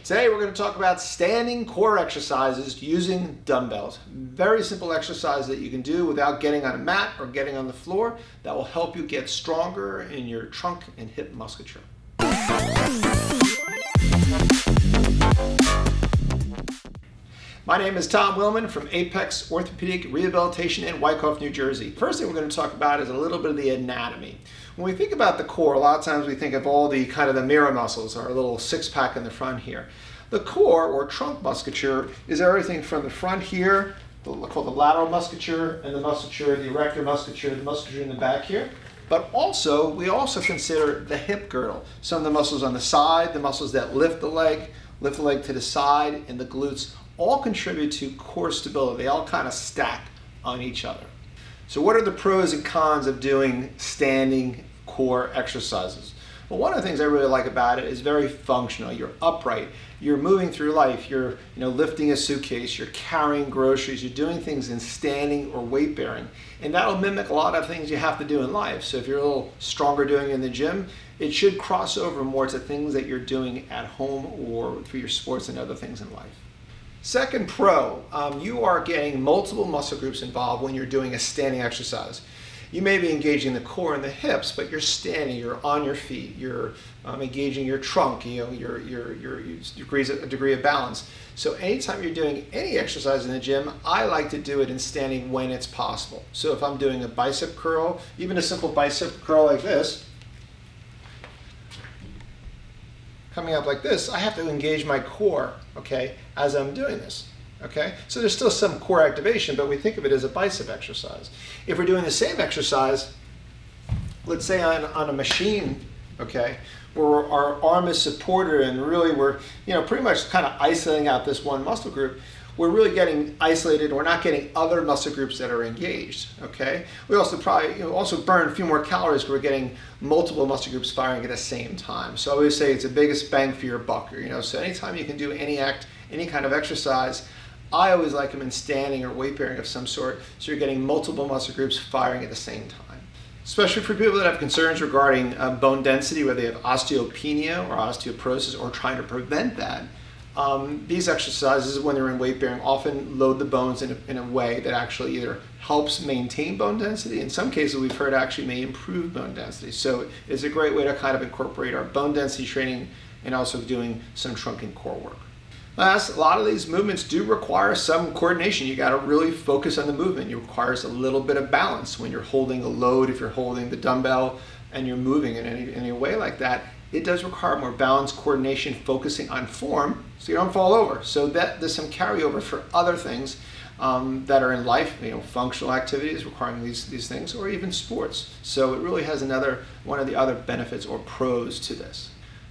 Today we're going to talk about standing core exercises using dumbbells. Very simple exercise that you can do without getting on a mat or getting on the floor that will help you get stronger in your trunk and hip musculature. My name is Tom Willman from Apex Orthopedic Rehabilitation in Wyckoff, New Jersey. First thing we're going to talk about is a little bit of the anatomy. When we think about the core, a lot of times we think of all the kind of the mirror muscles, our little six-pack in the front here. The core or trunk musculature is everything from the front here, called the lateral musculature, and the musculature, the erector musculature, the musculature in the back here. But also, we also consider the hip girdle. Some of the muscles on the side, the muscles that lift the leg to the side, and the glutes all contribute to core stability. They all kind of stack on each other. So what are the pros and cons of doing standing core exercises? Well, one of the things I really like about it is very functional. You're upright, you're moving through life, you're lifting a suitcase, you're carrying groceries, you're doing things in standing or weight bearing. And that'll mimic a lot of things you have to do in life. So if you're a little stronger doing it in the gym, it should cross over more to things that you're doing at home or for your sports and other things in life. Second pro, you are getting multiple muscle groups involved when you're doing a standing exercise. You may be engaging the core and the hips, but you're standing, you're on your feet, you're engaging your trunk, your degree of balance. So anytime you're doing any exercise in the gym, I like to do it in standing when it's possible. So if I'm doing a bicep curl, even a simple bicep curl like this, coming up like this, I have to engage my core, okay, as I'm doing this, okay? So there's still some core activation, but we think of it as a bicep exercise. If we're doing the same exercise, let's say on a machine, okay, where our arm is supported and really we're, pretty much kind of isolating out this one muscle group, we're really getting isolated. We're not getting other muscle groups that are engaged, okay? We also probably also burn a few more calories because we're getting multiple muscle groups firing at the same time. So I always say it's the biggest bang for your buck, so anytime you can do any kind of exercise, I always like them in standing or weight bearing of some sort, so you're getting multiple muscle groups firing at the same time. Especially for people that have concerns regarding bone density, whether they have osteopenia or osteoporosis or trying to prevent that. These exercises, when they're in weight bearing, often load the bones in a way that actually either helps maintain bone density. In some cases, we've heard actually may improve bone density. So it's a great way to kind of incorporate our bone density training and also doing some trunk and core work. Last, a lot of these movements do require some coordination. You got to really focus on the movement. It requires a little bit of balance when you're holding a load. If you're holding the dumbbell and you're moving in any way like that, it does require more balance, coordination, focusing on form so you don't fall over. So that there's some carryover for other things that are in life, functional activities requiring these things, or even sports. So it really has one of the other benefits or pros to this.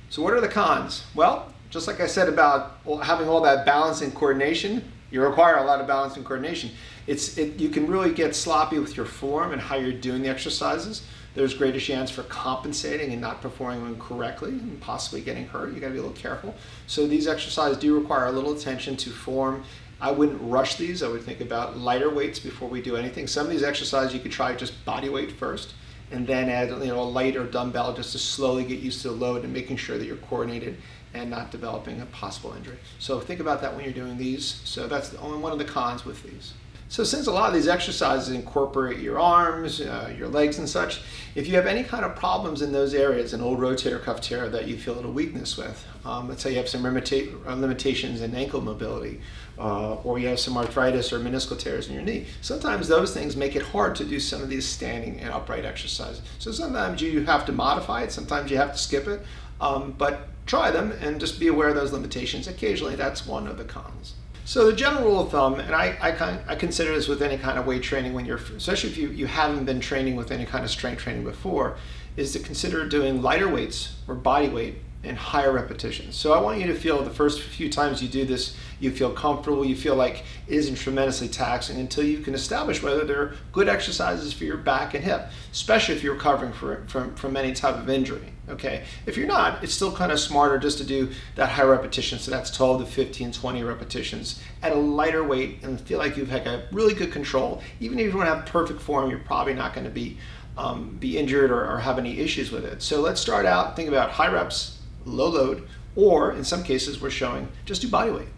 So what are the cons? Well, just like I said about having all that balance and coordination, you require a lot of balance and coordination. You can really get sloppy with your form and how you're doing the exercises. There's greater chance for compensating and not performing them correctly and possibly getting hurt. You gotta be a little careful. So these exercises do require a little attention to form. I wouldn't rush these. I would think about lighter weights before we do anything. Some of these exercises you could try just body weight first and then add a lighter dumbbell just to slowly get used to the load and making sure that you're coordinated and not developing a possible injury. So think about that when you're doing these. So that's only one of the cons with these. So since a lot of these exercises incorporate your arms, your legs and such, if you have any kind of problems in those areas, an old rotator cuff tear that you feel a weakness with, let's say you have some limitations in ankle mobility, or you have some arthritis or meniscal tears in your knee, sometimes those things make it hard to do some of these standing and upright exercises. So sometimes you have to modify it, sometimes you have to skip it, but try them and just be aware of those limitations. Occasionally that's one of the cons. So the general rule of thumb, and I consider this with any kind of weight training, especially if you haven't been training with any kind of strength training before, is to consider doing lighter weights or body weight and higher repetitions. So I want you to feel the first few times you do this, you feel comfortable, you feel like it isn't tremendously taxing until you can establish whether they're good exercises for your back and hip, especially if you're recovering from any type of injury, okay? If you're not, it's still kind of smarter just to do that high repetition, so that's 12 to 15, 20 repetitions at a lighter weight and feel like you've had a really good control. Even if you don't have perfect form, you're probably not going to be injured or have any issues with it. So let's start out, think about high reps, low load, Or in some cases, we're showing just do body weight.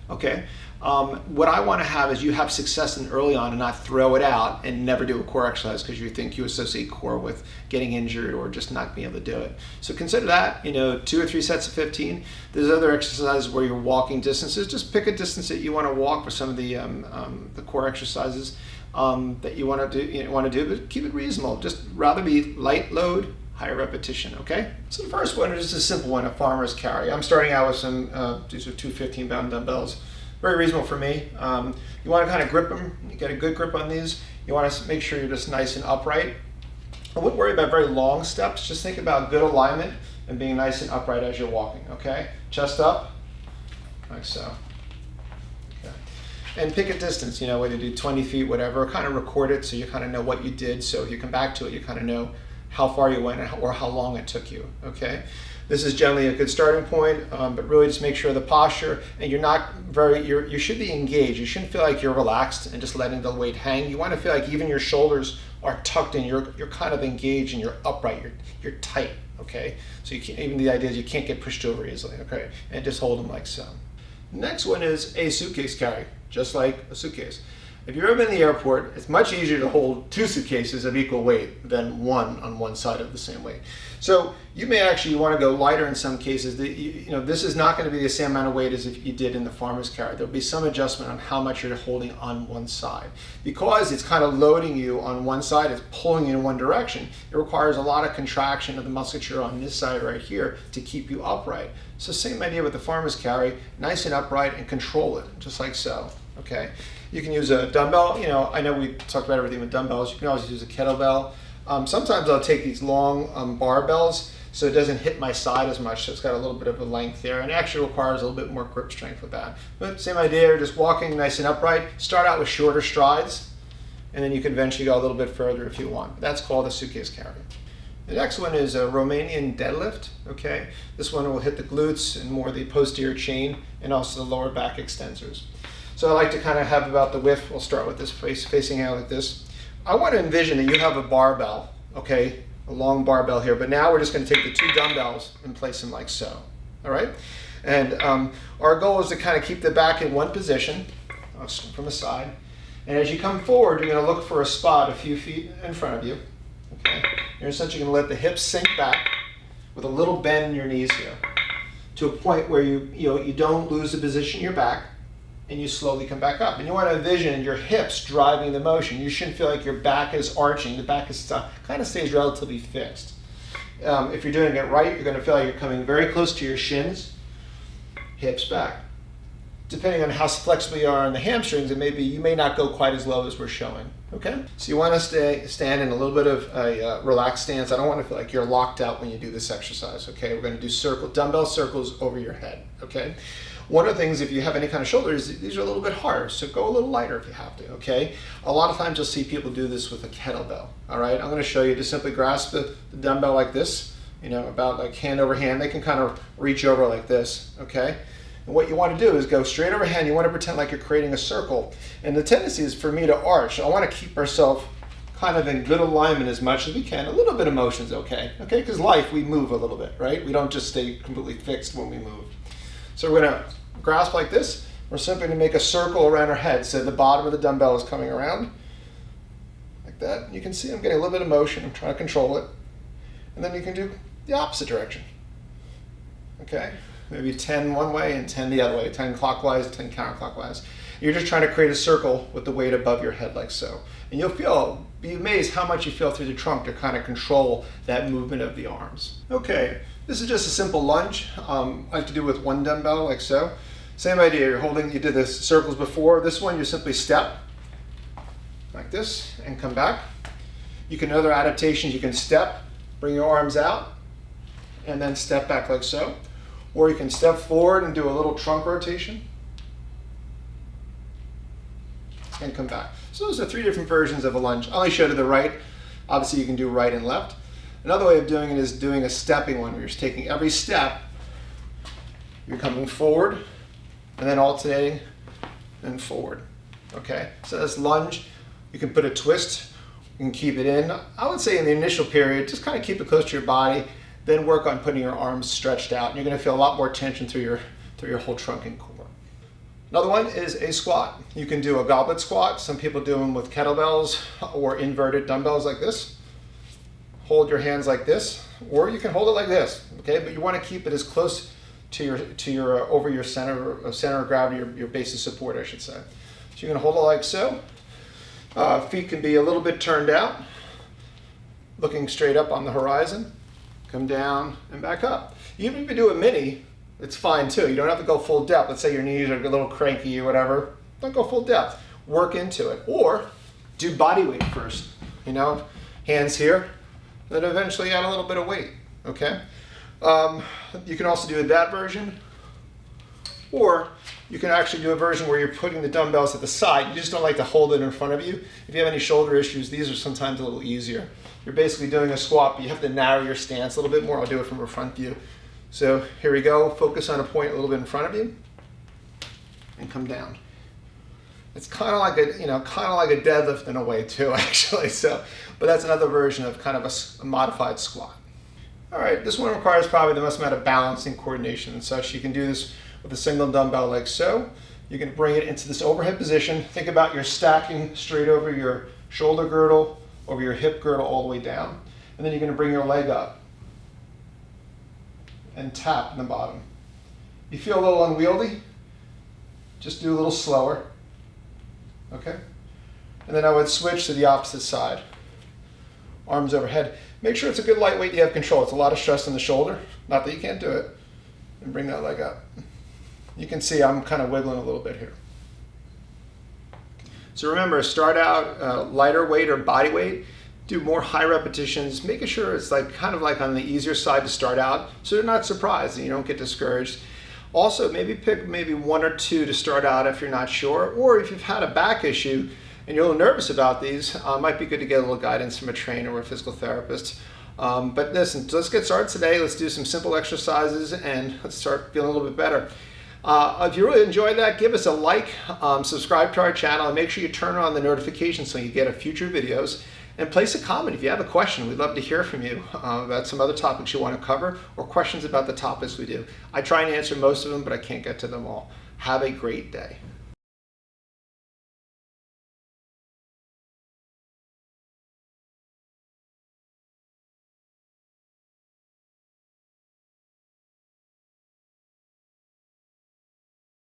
Okay. What I want to have is you have success in early on and not throw it out and never do a core exercise because you think you associate core with getting injured or just not being able to do it. So consider that, 2 or 3 sets of 15. There's other exercises where you're walking distances. Just pick a distance that you want to walk for some of the core exercises that you want to do, but keep it reasonable. Just rather be light load, higher repetition, okay? So the first one is just a simple one, a farmer's carry. I'm starting out with these are 2 15-pound dumbbells. Very reasonable for me. You want to kind of grip them. You get a good grip on these. You want to make sure you're just nice and upright. I wouldn't worry about very long steps. Just think about good alignment and being nice and upright as you're walking, okay? Chest up, like so. Okay. And pick a distance, whether you do 20 feet, whatever. Kind of record it so you kind of know what you did. So if you come back to it, you kind of know how far you went or how long it took you, okay? This is generally a good starting point, but really just make sure the posture, and you should be engaged. You shouldn't feel like you're relaxed and just letting the weight hang. You want to feel like even your shoulders are tucked in. You're kind of engaged and you're upright. You're tight, okay? So even the idea is you can't get pushed over easily, okay? And just hold them like so. Next one is a suitcase carry, just like a suitcase. If you've ever been in the airport, it's much easier to hold 2 suitcases of equal weight than one on one side of the same weight. So you may actually want to go lighter in some cases. This is not going to be the same amount of weight as if you did in the farmer's carry. There'll be some adjustment on how much you're holding on one side. Because it's kind of loading you on one side, it's pulling you in one direction, it requires a lot of contraction of the musculature on this side right here to keep you upright. So same idea with the farmer's carry, nice and upright and control it, just like so, okay? You can use a dumbbell. I know we talked about everything with dumbbells. You can always use a kettlebell. Sometimes I'll take these long barbells so it doesn't hit my side as much. So it's got a little bit of a length there, and it actually requires a little bit more grip strength with that. But same idea, just walking nice and upright. Start out with shorter strides, and then you can eventually go a little bit further if you want. That's called a suitcase carry. The next one is a Romanian deadlift, okay? This one will hit the glutes and more the posterior chain and also the lower back extensors. So I like to kind of have about the width. We'll start with this facing out like this. I want to envision that you have a barbell, okay? A long barbell here, but now we're just going to take the 2 dumbbells and place them like so, all right? And our goal is to kind of keep the back in one position from the side. And as you come forward, you're going to look for a spot a few feet in front of you, okay? You're essentially going to let the hips sink back with a little bend in your knees here to a point where you don't lose the position in your back, and you slowly come back up. And you want to envision your hips driving the motion. You shouldn't feel like your back is arching. The back is kind of stays relatively fixed. If you're doing it right, you're going to feel like you're coming very close to your shins, hips back. Depending on how flexible you are in the hamstrings, you may not go quite as low as we're showing. Okay? So you want to stand in a little bit of a relaxed stance. I don't want to feel like you're locked out when you do this exercise. Okay? We're going to do dumbbell circles over your head. Okay? One of the things, if you have any kind of shoulders, these are a little bit harder, so go a little lighter if you have to, okay? A lot of times you'll see people do this with a kettlebell, all right? I'm gonna show you to simply grasp the dumbbell like this, about like hand over hand. They can kind of reach over like this, okay? And what you want to do is go straight overhead. You want to pretend like you're creating a circle. And the tendency is for me to arch. I want to keep ourselves kind of in good alignment as much as we can. A little bit of motion is okay, okay? Because life, we move a little bit, right? We don't just stay completely fixed when we move. So we're gonna grasp like this. We're simply gonna make a circle around our head. So the bottom of the dumbbell is coming around like that. You can see I'm getting a little bit of motion. I'm trying to control it. And then you can do the opposite direction. Okay? Maybe 10 one way and 10 the other way. 10 clockwise, 10 counterclockwise. You're just trying to create a circle with the weight above your head like so. And you'll be amazed how much you feel through the trunk to kind of control that movement of the arms. Okay, this is just a simple lunge. I like to do with one dumbbell like so. Same idea, you did the circles before. This one you simply step like this and come back. You can, other adaptations, you can step, bring your arms out, and then step back like so. Or you can step forward and do a little trunk rotation and come back. So those are 3 different versions of a lunge. I only showed to the right. Obviously you can do right and left. Another way of doing it is doing a stepping one, where you're just taking every step, you're coming forward, and then alternating and forward. Okay, so this lunge, you can put a twist, you can keep it in. I would say in the initial period, just kind of keep it close to your body, then work on putting your arms stretched out. And you're going to feel a lot more tension through your whole trunk and core. Another one is a squat. You can do a goblet squat. Some people do them with kettlebells or inverted dumbbells like this. Hold your hands like this, or you can hold it like this, okay? But you want to keep it as close to your over your center of gravity, your base of support, I should say. So you're going to hold it like so. Feet can be a little bit turned out, looking straight up on the horizon. Come down and back up. Even if you do a mini, it's fine too. You don't have to go full depth. Let's say your knees are a little cranky or whatever. Don't go full depth. Work into it. Or do body weight first. You know, hands here, then eventually add a little bit of weight. Okay? You can also do that version. Or you can actually do a version where you're putting the dumbbells at the side. You just don't like to hold it in front of you. If you have any shoulder issues, these are sometimes a little easier. You're basically doing a squat, but you have to narrow your stance a little bit more. I'll do it from a front view. So here we go. Focus on a point a little bit in front of you, and come down. It's kind of like a deadlift in a way too, actually. So, but that's another version of kind of a modified squat. All right, this one requires probably the most amount of balance and coordination and such. You can do this with a single dumbbell like so. You can bring it into this overhead position. Think about your stacking straight over your shoulder girdle, over your hip girdle all the way down. And then you're going to bring your leg up and tap in the bottom. You feel a little unwieldy? Just do a little slower. Okay? And then I would switch to the opposite side. Arms overhead. Make sure it's a good light weight, you have control. It's a lot of stress on the shoulder. Not that you can't do it. And bring that leg up. You can see I'm kind of wiggling a little bit here. So remember, start out lighter weight or body weight. Do more high repetitions, making sure it's kind of like on the easier side to start out, so you're not surprised and you don't get discouraged. Also, maybe pick one or two to start out if you're not sure, or if you've had a back issue and you're a little nervous about these, it might be good to get a little guidance from a trainer or a physical therapist. But listen, let's get started today. Let's do some simple exercises and let's start feeling a little bit better. If you really enjoyed that, give us a like, subscribe to our channel, and make sure you turn on the notifications so you get future videos. And place a comment if you have a question. We'd love to hear from you about some other topics you want to cover or questions about the topics we do. I try and answer most of them, but I can't get to them all. Have a great day.